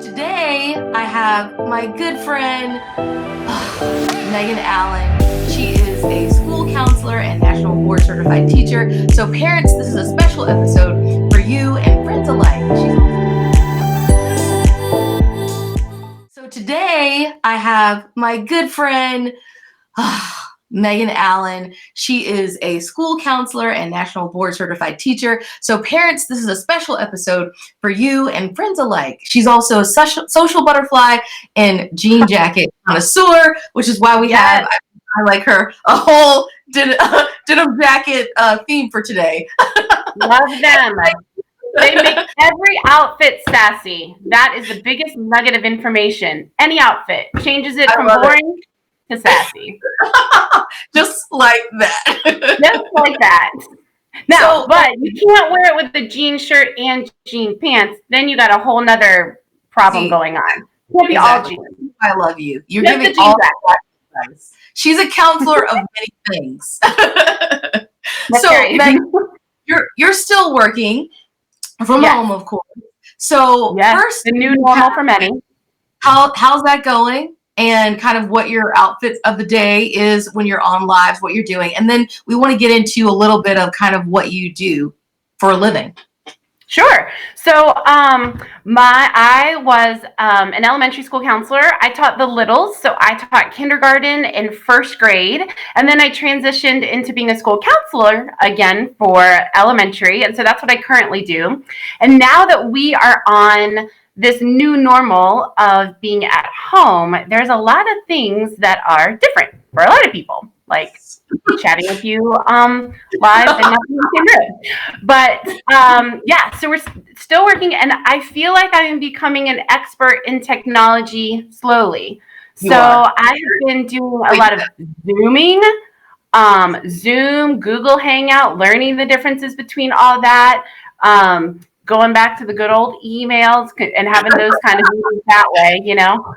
Today, I have my good friend, Megan Allen. She is a school counselor and national board certified teacher. So parents, this is a special episode for you and friends alike. So today, I have my good friend, Megan Allen. She is a school counselor and national board certified teacher. So parents, this is a special episode for you and friends alike. She's also a social butterfly and jean jacket connoisseur, which is why we have, I like her, a whole denim jacket theme for today. Love them. They make every outfit sassy. That is the biggest nugget of information. Any outfit changes it from boring to sassy. Just like that. Just like that. Now, but you can't wear it with the jean shirt and jean pants. Then you got a whole nother problem going on. It can't be all jeans. I love you. You're giving all that advice. She's a counselor of many things. So, Megan, you're still working from home, of course. So first, the new normal for many. How's that going? And kind of what your outfit of the day is when you're on lives, what you're doing. And then we want to get into a little bit of kind of what you do for a living. Sure. So I was an elementary school counselor. I taught the littles. So I taught kindergarten and first grade. And then I transitioned into being a school counselor again for elementary. And so that's what I currently do. And now that we are on this new normal of being at home, there's a lot of things that are different for a lot of people, like chatting with you live and not in the same room. But so we're still working, and I feel like I am becoming an expert in technology slowly. I have been doing a lot of Zooming, Zoom, Google Hangout, learning the differences between all that. Going back to the good old emails and having those kind of meetings that way, you know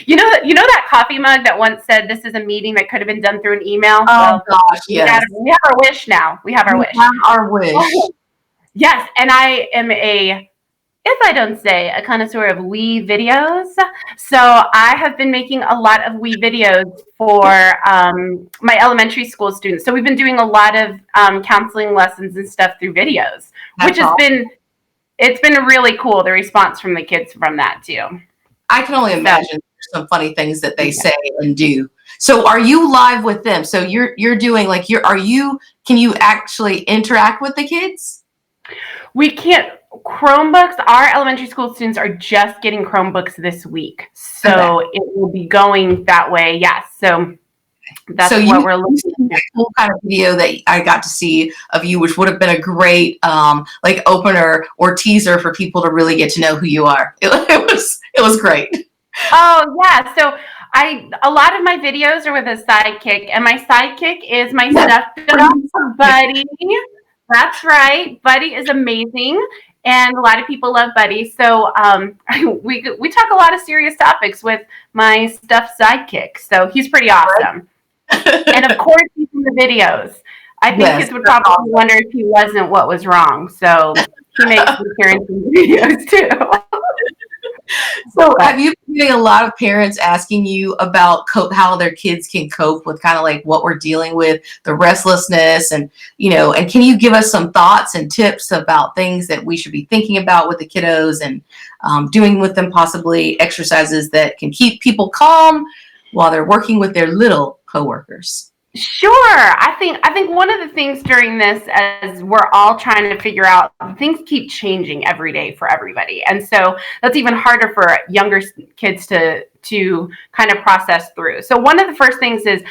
that coffee mug that once said this is a meeting that could have been done through an email. Oh gosh, yes. We have our wish now. We have our wish. Yes, and I am if I don't say, a connoisseur of Wii videos. So I have been making a lot of Wii videos for my elementary school students. So we've been doing a lot of counseling lessons and stuff through videos, which has been. It's been really cool, the response from the kids from that, too. I can only imagine some funny things that they say and do. So are you live with them? So you're doing like, can you actually interact with the kids? We can't. Chromebooks, our elementary school students are just getting Chromebooks this week. So it will be going that way, yes. So that's what we're looking at. Cool kind of video that I got to see of you, which would have been a great like opener or teaser for people to really get to know who you are. It was great. Oh yeah, so a lot of my videos are with a sidekick, and my sidekick is my stuffed dog, Buddy. That's right, Buddy is amazing. And a lot of people love Buddy. So we talk a lot of serious topics with my stuffed sidekick. So he's pretty awesome. And of course, he's in the videos. I think kids would probably wonder if he wasn't what was wrong. So he makes appearances in videos too. So have you been getting a lot of parents asking you about how their kids can cope with kind of like what we're dealing with, the restlessness, and and can you give us some thoughts and tips about things that we should be thinking about with the kiddos and doing with them, possibly exercises that can keep people calm while they're working with their little coworkers? Sure. I think one of the things during this, as we're all trying to figure out, things keep changing every day for everybody. And so that's even harder for younger kids to kind of process through. So one of the first things is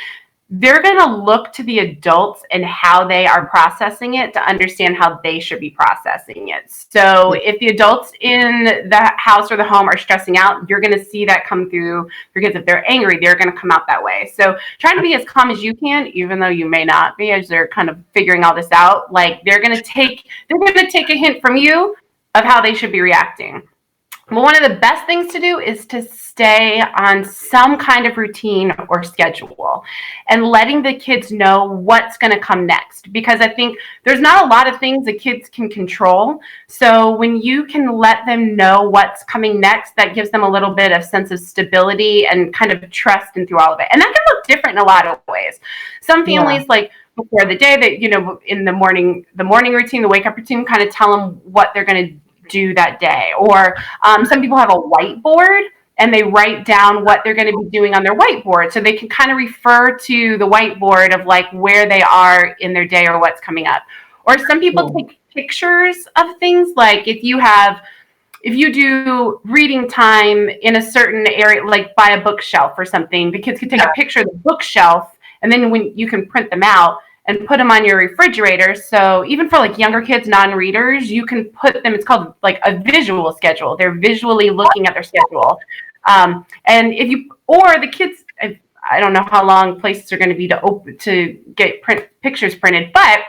they're going to look to the adults and how they are processing it to understand how they should be processing it. So if the adults in the house or the home are stressing out, you're going to see that come through your kids. If they're angry, they're going to come out that way. So trying to be as calm as you can, even though you may not be, as they're kind of figuring all this out. Like they're going to take a hint from you of how they should be reacting. Well, one of the best things to do is to stay on some kind of routine or schedule and letting the kids know what's going to come next. Because I think there's not a lot of things the kids can control. So when you can let them know what's coming next, that gives them a little bit of sense of stability and kind of trust in through all of it. And that can look different in a lot of ways. Some families, like before the day, that, you know, in the morning routine, the wake up routine, kind of tell them what they're going to do that day. Or some people have a whiteboard and they write down what they're going to be doing on their whiteboard, so they can kind of refer to the whiteboard of like where they are in their day or what's coming up. Or some people take pictures of things, like if you do reading time in a certain area, like by a bookshelf or something, the kids can take a picture of the bookshelf, and then when you can print them out and put them on your refrigerator. So even for like younger kids, non-readers, you can put them, it's called like a visual schedule. They're visually looking at their schedule. And or the kids, I don't know how long places are going to be to get pictures printed, but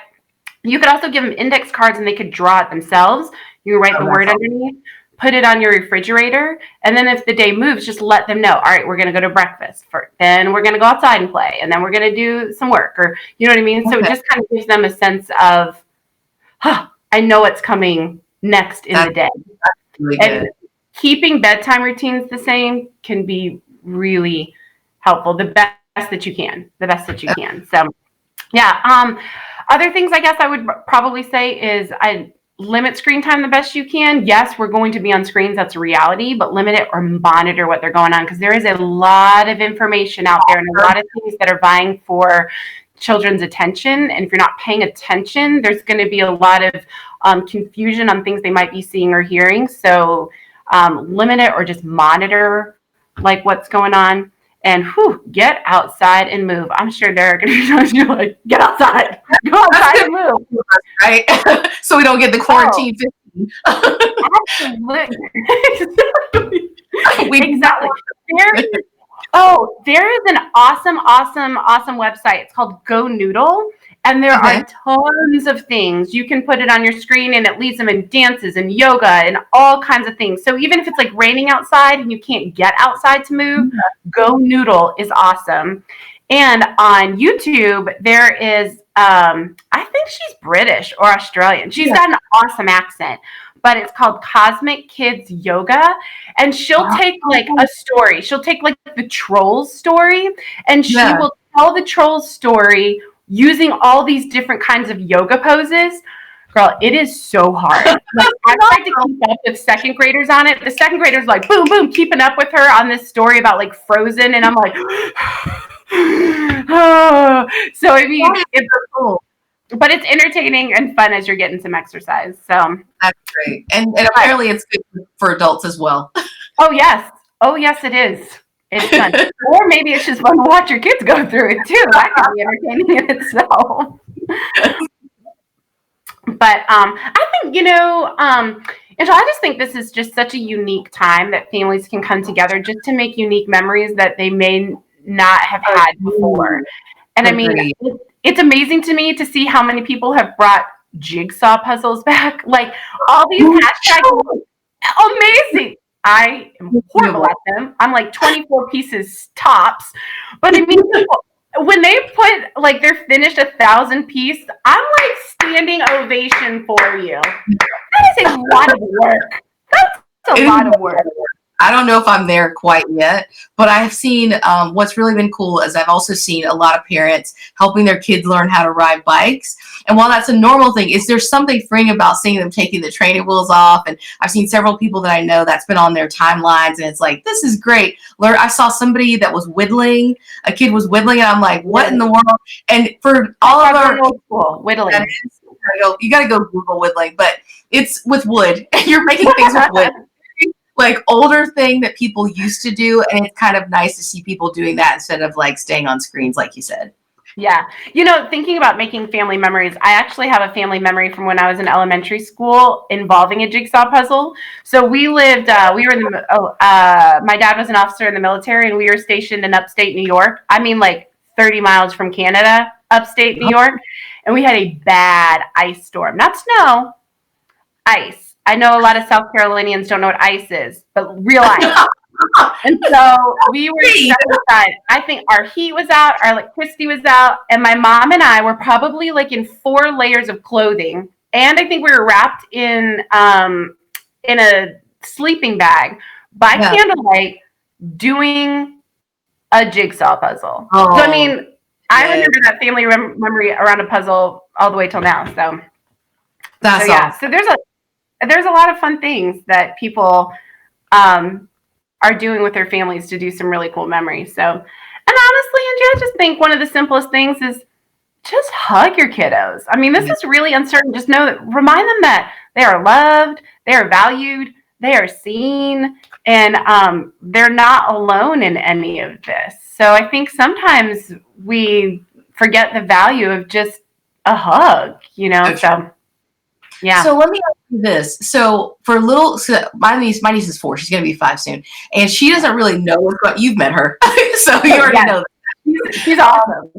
you could also give them index cards and they could draw it themselves. You write the word underneath, put it on your refrigerator, and then if the day moves, just let them know, all right, we're going to go to breakfast, then we're going to go outside and play, and then we're going to do some work, or you know what I mean? So it just kind of gives them a sense of, I know what's coming next in the day. Really and good. Keeping bedtime routines the same can be really helpful. The best that you can. So yeah. Other things I guess I would probably say is I limit screen time the best you can. Yes, we're going to be on screens. That's a reality, but limit it or monitor what they're going on, because there is a lot of information out there and a lot of things that are vying for children's attention. And if you're not paying attention, there's going to be a lot of confusion on things they might be seeing or hearing. So limit it or just monitor like what's going on. And get outside and move. I'm sure there are going to be times you're like, get outside, go outside and move. Right? So we don't get the quarantine 15. Absolutely. Exactly. There is an awesome website. It's called Go Noodle. And there are tons of things. You can put it on your screen and it leads them in dances and yoga and all kinds of things. So even if it's like raining outside and you can't get outside to move, Go Noodle is awesome. And on YouTube, there is, I think she's British or Australian. She's got an awesome accent, but it's called Cosmic Kids Yoga. And she'll take like a story. She'll take like the Trolls story, and she will tell the Trolls story using all these different kinds of yoga poses. Girl, it is so hard. Like, I tried to keep up with second graders on it. The second graders like boom, boom, keeping up with her on this story about like Frozen, and I'm like, So I mean, it's cool, but it's entertaining and fun as you're getting some exercise. So that's great, and apparently it's good for adults as well. Oh yes, it is. It's fun. Or maybe it's just fun to watch your kids go through it too. That can be entertaining in itself. But I think, Angela, I just think this is just such a unique time that families can come together just to make unique memories that they may not have had before. And I mean, it's amazing to me to see how many people have brought jigsaw puzzles back. Like all these hashtags, amazing. I am horrible at them. I'm like 24 pieces tops. But I mean, when they put like they're finished 1,000 piece, I'm like standing ovation for you. That is a lot of work. That's a lot of work. I don't know if I'm there quite yet, but I've seen what's really been cool is I've also seen a lot of parents helping their kids learn how to ride bikes. And while that's a normal thing, is there something freeing about seeing them taking the training wheels off? And I've seen several people that I know that's been on their timelines, and it's like, this is great. I saw somebody that was whittling. A kid was whittling, and I'm like, what in the world? And for all of our whittling, you got to go Google whittling, but it's with wood. You're making things with wood. Like older thing that people used to do, and it's kind of nice to see people doing that instead of like staying on screens, like you said. Yeah. Thinking about making family memories, I actually have a family memory from when I was in elementary school involving a jigsaw puzzle. So we lived, we were in my dad was an officer in the military, and we were stationed in upstate New York. I mean, like 30 miles from Canada, upstate New York. And we had a bad ice storm, not snow, ice. I know a lot of South Carolinians don't know what ice is, but real ice. And so we were stuck inside. I think our heat was out, our electricity was out, and my mom and I were probably like in 4 layers of clothing. And I think we were wrapped in a sleeping bag by candlelight doing a jigsaw puzzle. Oh, so I mean, I remember that family memory around a puzzle all the way till now. So that's yeah. So there's a lot of fun things that people are doing with their families to do some really cool memories. So, and honestly, Angie, I just think one of the simplest things is just hug your kiddos. I mean, this is really uncertain. Just know that, remind them that they are loved, they are valued, they are seen, and they're not alone in any of this. So I think sometimes we forget the value of just a hug, you know? So, yeah. So let me ask you this. So for my niece is 4. She's going to be 5 soon. And she doesn't really know what you've met her. So you already know that. She's awesome.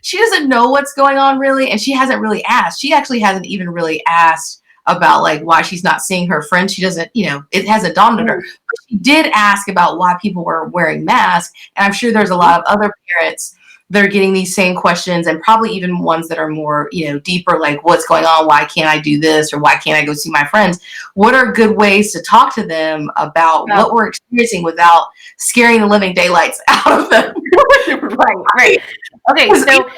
She doesn't know what's going on really. And she hasn't really asked. She actually hasn't even really asked about like why she's not seeing her friends. She doesn't, it hasn't dawned on her. But she did ask about why people were wearing masks. And I'm sure there's a lot of other parents that are getting these same questions, and probably even ones that are more, deeper, like what's going on? Why can't I do this? Or why can't I go see my friends? What are good ways to talk to them about what we're experiencing without scaring the living daylights out of them? Right. Okay, so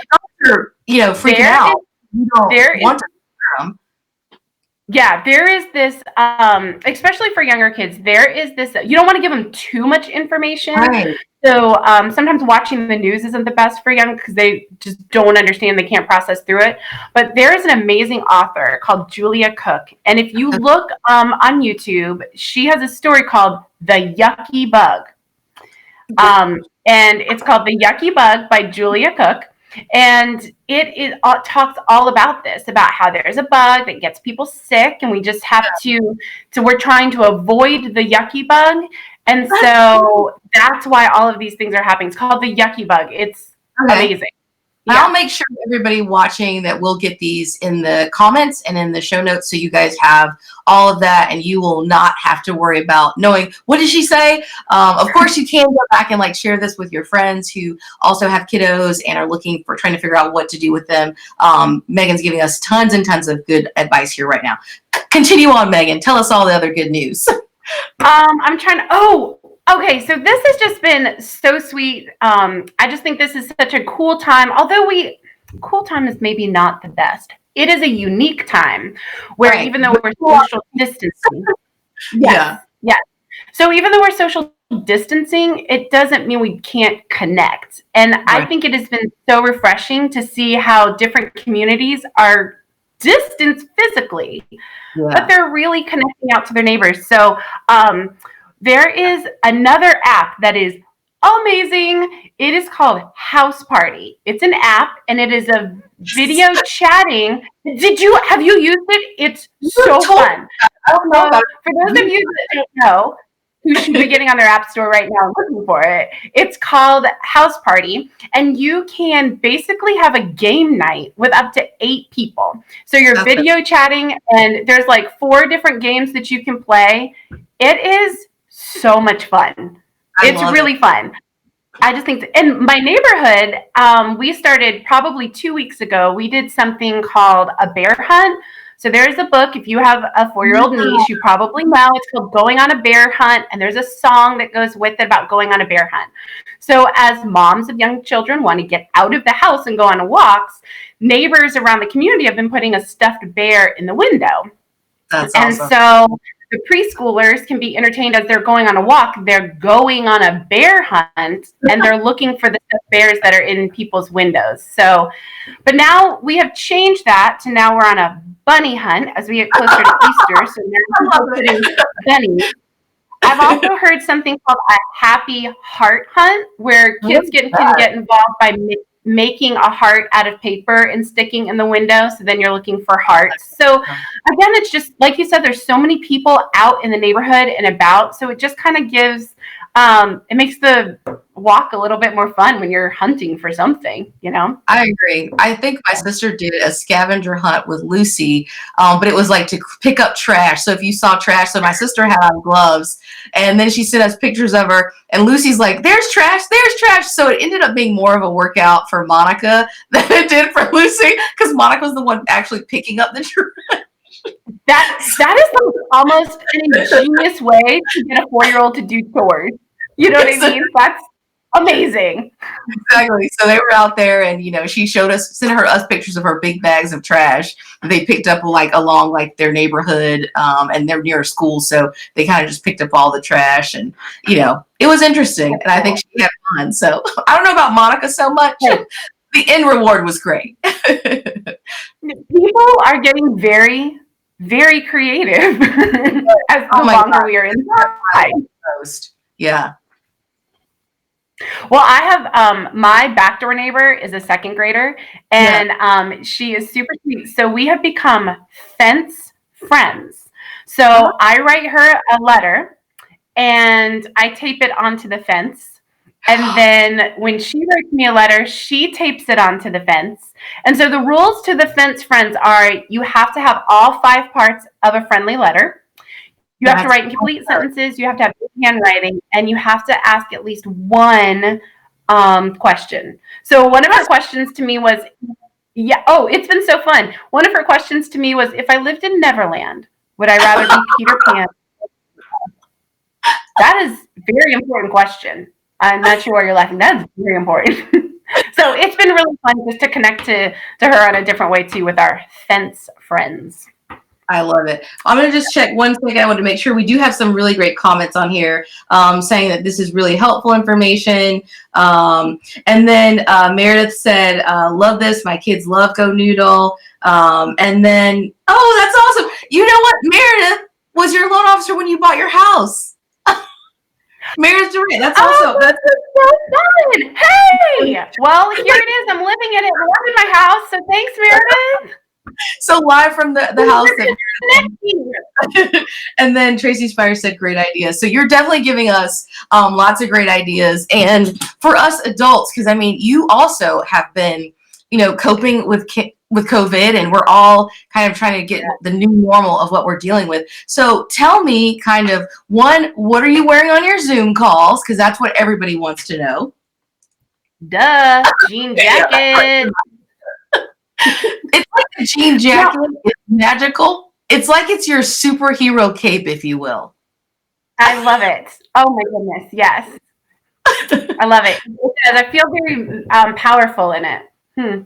you're, freaking out. You don't want to scare them. Yeah, there is this, especially for younger kids, there is this, you don't want to give them too much information. Right. So sometimes watching the news isn't the best for young because they just don't understand, they can't process through it. But there is an amazing author called Julia Cook. And if you look on YouTube, she has a story called The Yucky Bug. And it's called The Yucky Bug by Julia Cook. And it talks all about this, about how there's a bug that gets people sick, and we just have we're trying to avoid the yucky bug. And so that's why all of these things are happening. It's called the yucky bug. It's amazing. Yeah. I'll make sure everybody watching that we'll get these in the comments and in the show notes, so you guys have all of that, and you will not have to worry about knowing what did she say. Of course, you can go back and share this with your friends who also have kiddos and are trying to figure out what to do with them. Megan's giving us tons and tons of good advice here right now. Continue on, Megan. Tell us all the other good news. I'm trying to. Okay, so this has just been so sweet. I just think this is such a cool time. Although cool time is maybe not the best. It is a unique time where even though we're social distancing. Yes. So even though we're social distancing, it doesn't mean we can't connect. And I think it has been so refreshing to see how different communities are distanced physically, but they're really connecting out to their neighbors. So there is another app that is amazing. It is called House Party. It's an app, and it is a video chatting. Have you used it? It's so fun. For those of you that don't know, who should be getting on their app store right now and looking for it, it's called House Party, and you can basically have a game night with up to 8 people. So you're video chatting, and there's 4 different games that you can play. It is so much fun. It's really fun. I just think, in my neighborhood, we started probably 2 weeks ago. We did something called a bear hunt. So there's a book, if you have a 4-year-old niece, you probably know. It's called Going on a Bear Hunt, and there's a song that goes with it about going on a bear hunt. So as moms of young children want to get out of the house and go on walks, neighbors around the community have been putting a stuffed bear in the window. That's awesome. And so the preschoolers can be entertained as they're going on a walk. They're going on a bear hunt, and they're looking for the bears that are in people's windows. So, but now we have changed that to now we're on a bunny hunt as we get closer to Easter. So now we're putting bunnies. I've also heard something called a happy heart hunt, where kids can get involved by making a heart out of paper and sticking in the window. So then you're looking for hearts. So again, it's just like you said, there's so many people out in the neighborhood and about. So it just kind of gives it makes the walk a little bit more fun when you're hunting for something, you know? I agree. I think my sister did a scavenger hunt with Lucy, but it was like to pick up trash. So if you saw trash, so my sister had on gloves, and then she sent us pictures of her, and Lucy's like, "There's trash, there's trash." So it ended up being more of a workout for Monica than it did for Lucy, because Monica was the one actually picking up the trash. That is like almost an ingenious way to get a 4-year-old to do chores. You know what I mean? That's amazing. Exactly. So they were out there, and she sent us pictures of her big bags of trash that they picked up like along like their neighborhood, and they're near a school, so they kind of just picked up all the trash, and it was interesting, and I think she had fun. So I don't know about Monica so much. The end reward was great. People are getting very, very creative as the longer we are inside. Yeah. Well, I have my backdoor neighbor is a second grader, and she is super sweet. So we have become fence friends. So I write her a letter and I tape it onto the fence. And then when she writes me a letter, she tapes it onto the fence. And so the rules to the fence friends are you have to have all 5 parts of a friendly letter. You have to write in complete sentences. You have to have good handwriting, and you have to ask at least one question. So one of her questions to me was, it's been so fun. One of her questions to me was, if I lived in Neverland, would I rather be Peter Pan? That is a very important question. I'm not sure why you're laughing. That is very important. So it's been really fun just to connect to her in a different way too with our fence friends. I love it. I'm going to just check one second. I want to make sure we do have some really great comments on here saying that this is really helpful information. And then Meredith said, love this. My kids love Go Noodle. And then, that's awesome. You know what? Meredith was your loan officer when you bought your house. Meredith Durant. That's also that's so fun. Hey, well, here it is. I'm living in it. I love in my house. So thanks, Meredith. So live from the house. And then Tracy Spire said, great idea. So you're definitely giving us lots of great ideas. And for us adults, because I mean, you also have been, coping with COVID, and we're all kind of trying to get the new normal of what we're dealing with. So tell me kind of, one, what are you wearing on your Zoom calls? Because that's what everybody wants to know. Duh, jean jacket. It's like the jean jacket is magical. It's like it's your superhero cape, if you will. I love it. Oh my goodness, yes. I love it. I feel very powerful in it.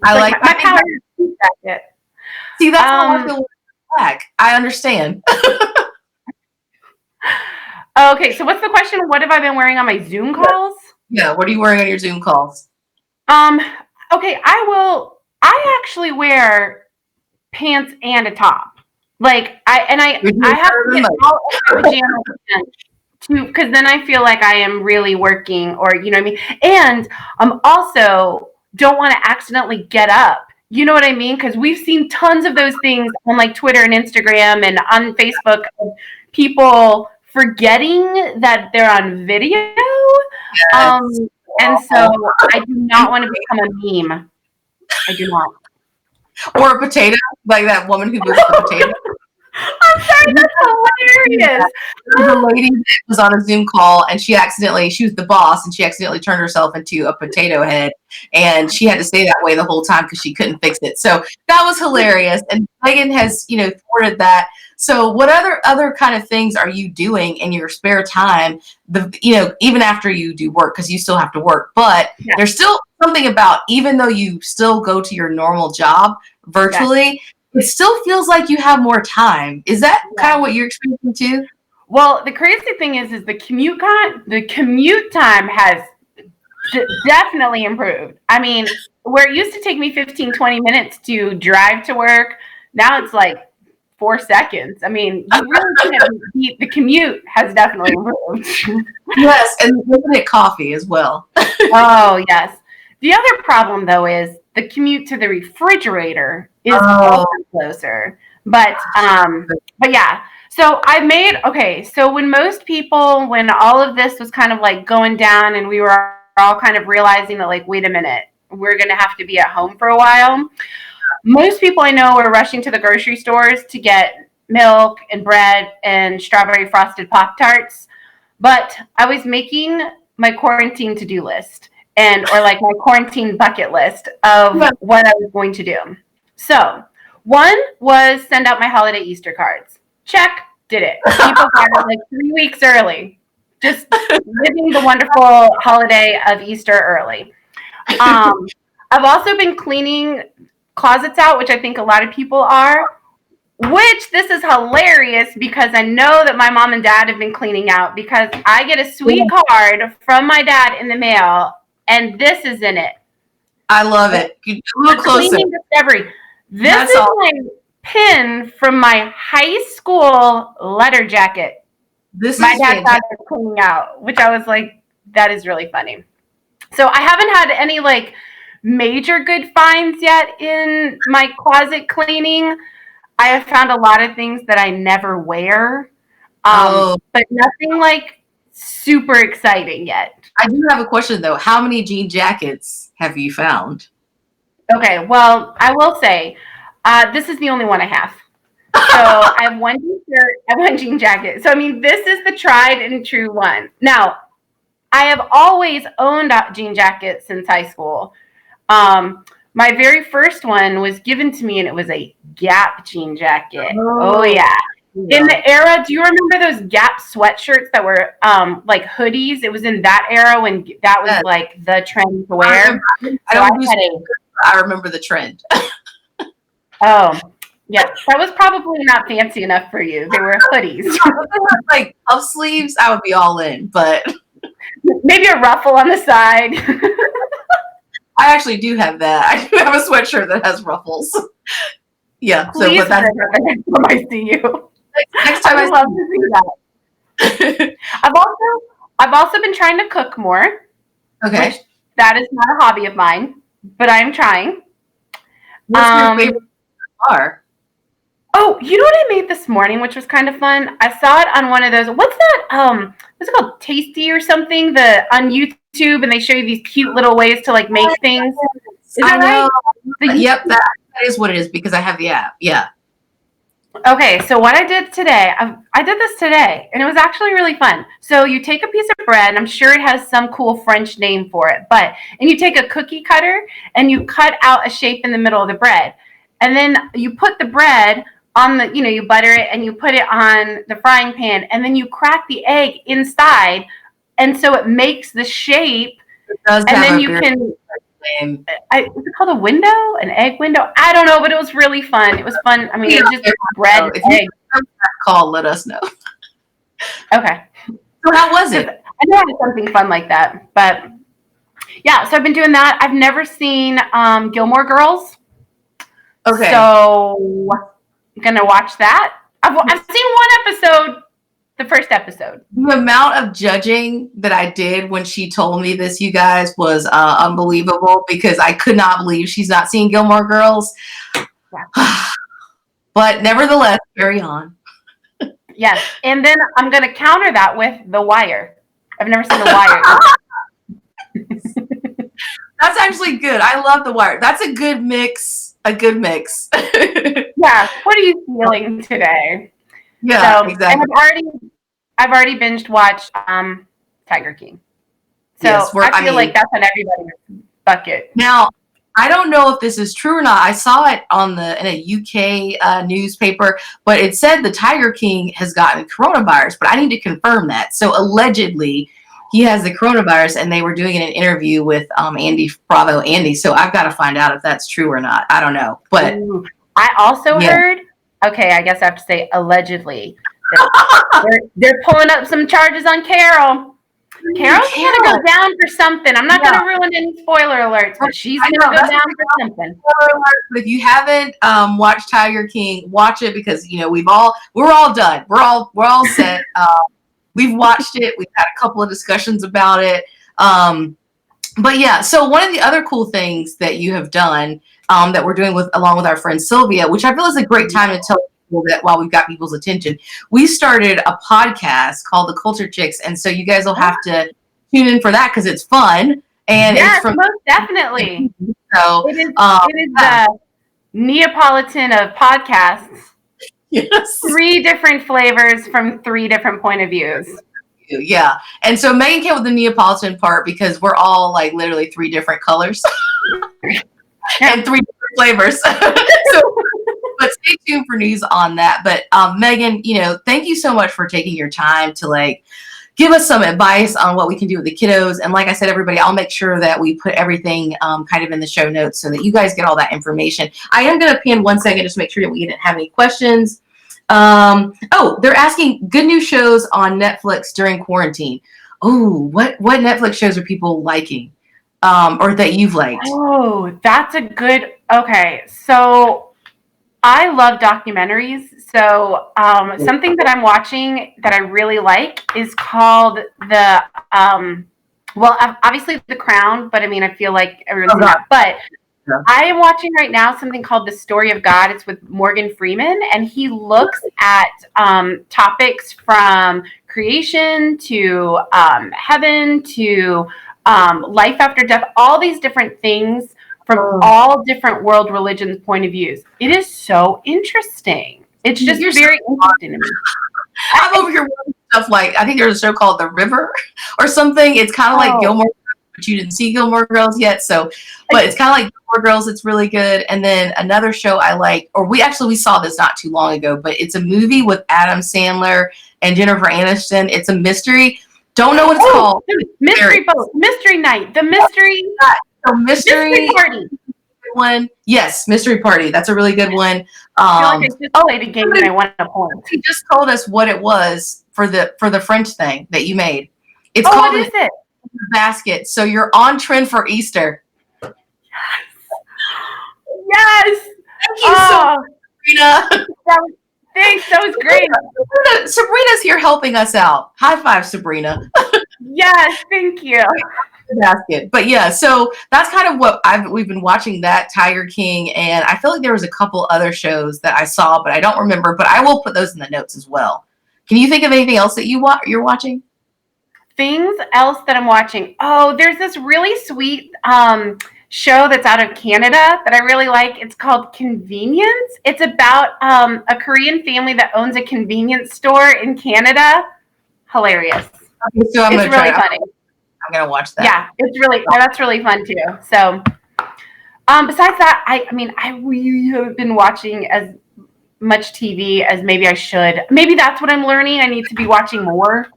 I like my power jacket. See, that's how I feel black. I understand. Okay, so what's the question? What have I been wearing on my Zoom calls? Yeah, what are you wearing on your Zoom calls? Okay, I actually wear pants and a top. Like I have to get all of my pajamas too, because then I feel like I am really working, or you know what I mean. And I'm also don't want to accidentally get up. You know what I mean? Because we've seen tons of those things on like Twitter and Instagram and on Facebook of people forgetting that they're on video. Yes. And so I do not want to become a meme. I do not. Or a potato, like that woman who moves the potato. I'm sorry, that's hilarious. The lady that was on a Zoom call, and she was the boss, and she accidentally turned herself into a potato head, and she had to stay that way the whole time because she couldn't fix it. So that was hilarious. And Megan has, thwarted that. So what other kind of things are you doing in your spare time? Even after you do work, because you still have to work, but there's still something about, even though you still go to your normal job virtually, it still feels like you have more time. Is that kind of what you're experiencing too? Well, the crazy thing is the commute time has definitely improved. I mean, where it used to take me 15, 20 minutes to drive to work, now it's like 4 seconds. I mean, you really can't beat the commute has definitely improved. Yes, and looking at coffee as well. Oh, yes. The other problem, though, is the commute to the refrigerator is also closer. But yeah. So when most people, when all of this was kind of like going down and we were all kind of realizing that like, wait a minute, we're going to have to be at home for a while. Most people I know were rushing to the grocery stores to get milk and bread and strawberry frosted Pop-Tarts. But I was making my quarantine to-do list or like my quarantine bucket list of what I was going to do. So one was send out my holiday Easter cards. Check, did it. People got it like 3 weeks early. Just living the wonderful holiday of Easter early. I've also been cleaning closets out, which I think a lot of people are, which this is hilarious because I know that my mom and dad have been cleaning out because I get a sweet card from my dad in the mail and this is in it. I love it. A little closer. Cleaning discovery. This is my pin from my high school letter jacket. My dad got it cleaning out, which I was like, that is really funny. So I haven't had any like major good finds yet in my closet cleaning. I have found a lot of things that I never wear, but nothing like super exciting yet. I do have a question though. How many jean jackets have you found? Okay, well, I will say this is the only one I have. So I have one t-shirt, I have one jean jacket. So I mean, this is the tried and true one. Now, I have always owned jean jackets since high school. My very first one was given to me and it was a Gap jean jacket. Oh yeah. In the era, do you remember those Gap sweatshirts that were like hoodies? It was in that era when that was like the trend to wear. I remember the trend. Oh, yeah. That was probably not fancy enough for you. They were hoodies. Like puff sleeves, I would be all in, but maybe a ruffle on the side. I actually do have that. I do have a sweatshirt that has ruffles. Yeah. Please, so, but that's the next time I see you. Next time I love to see that. I've also been trying to cook more. Okay. Which that is not a hobby of mine, but I'm trying. What's your favorite bar? Oh, you know what I made this morning, which was kind of fun? I saw it on one of those. What's that? What's it called? Tasty or something? On YouTube, and they show you these cute little ways to like make things. Is that right? Yep, that is what it is because I have the app. Yeah. Okay, so what I did today, I did this today, and it was actually really fun. So you take a piece of bread, and I'm sure it has some cool French name for it, and you take a cookie cutter, and you cut out a shape in the middle of the bread. And then you put the bread on you butter it, and you put it on the frying pan, and then you crack the egg inside, and so it makes the shape, and then you can... is it called a window? An egg window? I don't know, but it was really fun. It was fun. I mean, it was just bread and egg. Call, let us know. Okay. So how was it? I know I had something fun like that, but yeah. So I've been doing that. I've never seen Gilmore Girls. Okay. So I'm gonna watch that. I've seen one episode. The first episode. The amount of judging that I did when she told me this, you guys, was unbelievable because I could not believe she's not seen Gilmore Girls. Yeah. But nevertheless, carry on. Yes. And then I'm going to counter that with The Wire. I've never seen The Wire. That's actually good. I love The Wire. That's a good mix. Yeah. What are you feeling today? Yeah, so, exactly. And I've already binged watched Tiger King. So yes, I feel like that's on everybody's bucket. Now, I don't know if this is true or not. I saw it in a UK newspaper, but it said the Tiger King has gotten coronavirus, but I need to confirm that. So allegedly, he has the coronavirus, and they were doing an interview with Andy. So I've got to find out if that's true or not. I don't know, but I also heard. Okay, I guess I have to say allegedly. They're pulling up some charges on Carol. Carol's going to go down for something. I'm not going to ruin any spoiler alerts, but she's going to go down for something. If you haven't watched Tiger King, watch it because we're all done. We're all set. We've watched it. We've had a couple of discussions about it. But yeah, so one of the other cool things that you have done that we're doing along with our friend Sylvia, which I feel is a great time to tell while we've got people's attention. We started a podcast called The Culture Chicks, and so you guys will have to tune in for that because it's fun and Yes, it's from most definitely. so It is the Neapolitan of podcasts. yes. 3 different flavors from 3 different point of views. Yeah. And so Megan came with the Neapolitan part because we're all like literally 3 different colors and 3 different flavors. So, but stay tuned for news on that. But Megan, thank you so much for taking your time to like give us some advice on what we can do with the kiddos. And like I said, everybody, I'll make sure that we put everything kind of in the show notes so that you guys get all that information. I am going to pin 1 second just to make sure that we didn't have any questions. They're asking good new shows on Netflix during quarantine. Oh, what Netflix shows are people liking or that you've liked? Oh, that's a good, okay. So I love documentaries. So something that I'm watching that I really like is called obviously The Crown, but I mean, I feel like everyone's seen that. But yeah. I am watching right now something called The Story of God. It's with Morgan Freeman, and he looks at topics from creation to heaven to life after death, all these different things from all different world religions' point of views. It is so interesting. It's just very interesting to me. I'm over here watching stuff like, I think there's a show called The River or something. It's kind of like Gilmore, but you didn't see Gilmore Girls yet. So, but it's kind of like Gilmore Girls. It's really good. And then another show I like, or we saw this not too long ago, but it's a movie with Adam Sandler and Jennifer Aniston. It's a mystery. Don't know what it's called. Mystery Boat, Mystery Night, the mystery. Mystery Party. One. Yes, Mystery Party. That's a really good one. I feel like I just played a game and I won a point. He just told us what it was for the French thing that you made. It's called what is it? Basket. So you're on trend for Easter. Yes. Thank you so much, Sabrina. Thanks. That was great. Sabrina's here helping us out. High five, Sabrina. Yes, thank you. Basket. But yeah, so that's kind of what we've been watching, that Tiger King, and I feel like there was a couple other shows that I saw, but I don't remember. But I will put those in the notes as well. Can you think of anything else that you're watching? Things else that I'm watching. Oh, there's this really sweet show that's out of Canada that I really like. It's called Convenience. It's about a Korean family that owns a convenience store in Canada. Hilarious. Okay, so it's really funny. I'm gonna watch that. Yeah, that's really fun too. So, besides that, I really haven't been watching as much TV as maybe I should. Maybe that's what I'm learning. I need to be watching more.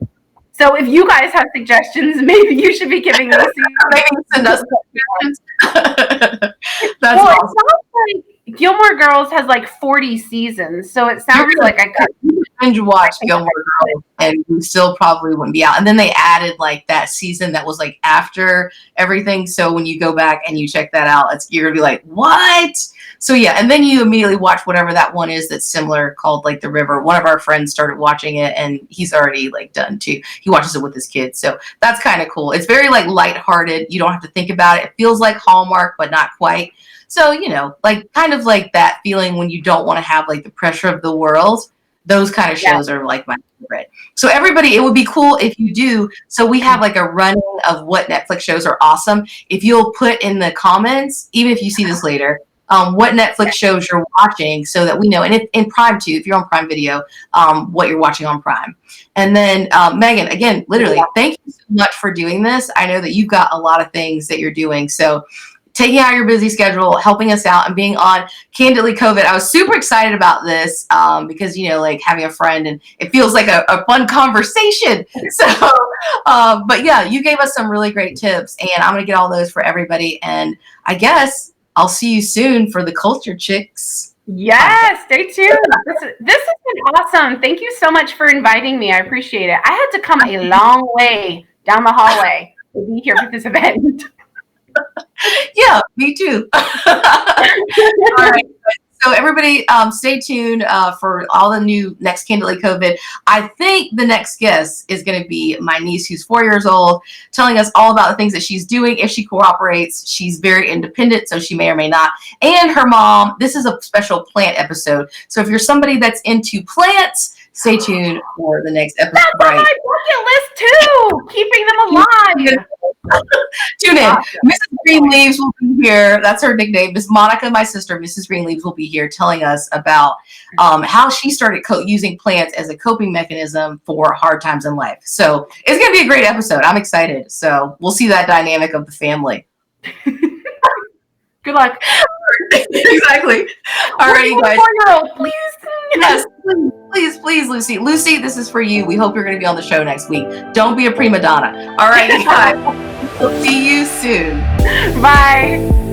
So if you guys have suggestions, maybe you should be giving me suggestions. That's awesome. It sounds like Gilmore Girls has like 40 seasons, so it sounds like I could binge watch Gilmore Girls and we still probably wouldn't be out. And then they added like that season that was like after everything. So when you go back and you check that out, you're gonna be like, what? So yeah, and then you immediately watch whatever that one is that's similar called like The River. One of our friends started watching it and he's already like done too. He watches it with his kids. So that's kind of cool. It's very like lighthearted. You don't have to think about it. It feels like Hallmark, but not quite. So, like kind of like that feeling when you don't want to have like the pressure of the world. Those kind of shows are like my favorite. So everybody, it would be cool if you do. So we have like a running of what Netflix shows are awesome. If you'll put in the comments, even if you see this later, what Netflix shows you're watching so that we know. And in Prime too, if you're on Prime Video, what you're watching on Prime. And then Megan, again, literally, thank you so much for doing this. I know that you've got a lot of things that you're doing. So taking out your busy schedule, helping us out, and being on Candidly COVID. I was super excited about this because, like having a friend and it feels like a fun conversation. So, but yeah, you gave us some really great tips and I'm going to get all those for everybody. And I guess I'll see you soon for the Culture Chicks. Yes, stay tuned. This has been awesome. Thank you so much for inviting me. I appreciate it. I had to come a long way down the hallway to be here for this event. Yeah, me too. All right. So everybody, stay tuned for all the new next Candidly COVID. I think the next guest is going to be my niece, who's 4 years old, telling us all about the things that she's doing if she cooperates. She's very independent, so she may or may not. And her mom. This is a special plant episode. So if you're somebody that's into plants, stay tuned for the next episode. That's on my bucket list too. Keeping them alive. Tune in. Mrs. Greenleaves will be here. That's her nickname. Miss Monica, my sister, Mrs. Greenleaves, will be here telling us about how she started using plants as a coping mechanism for hard times in life. So it's going to be a great episode. I'm excited. So we'll see that dynamic of the family. Good luck. Exactly. All right, you guys. 4-year-old, please. Yes, please, Lucy. Lucy, this is for you. We hope you're going to be on the show next week. Don't be a prima donna. All right, you guys. We'll see you soon. Bye.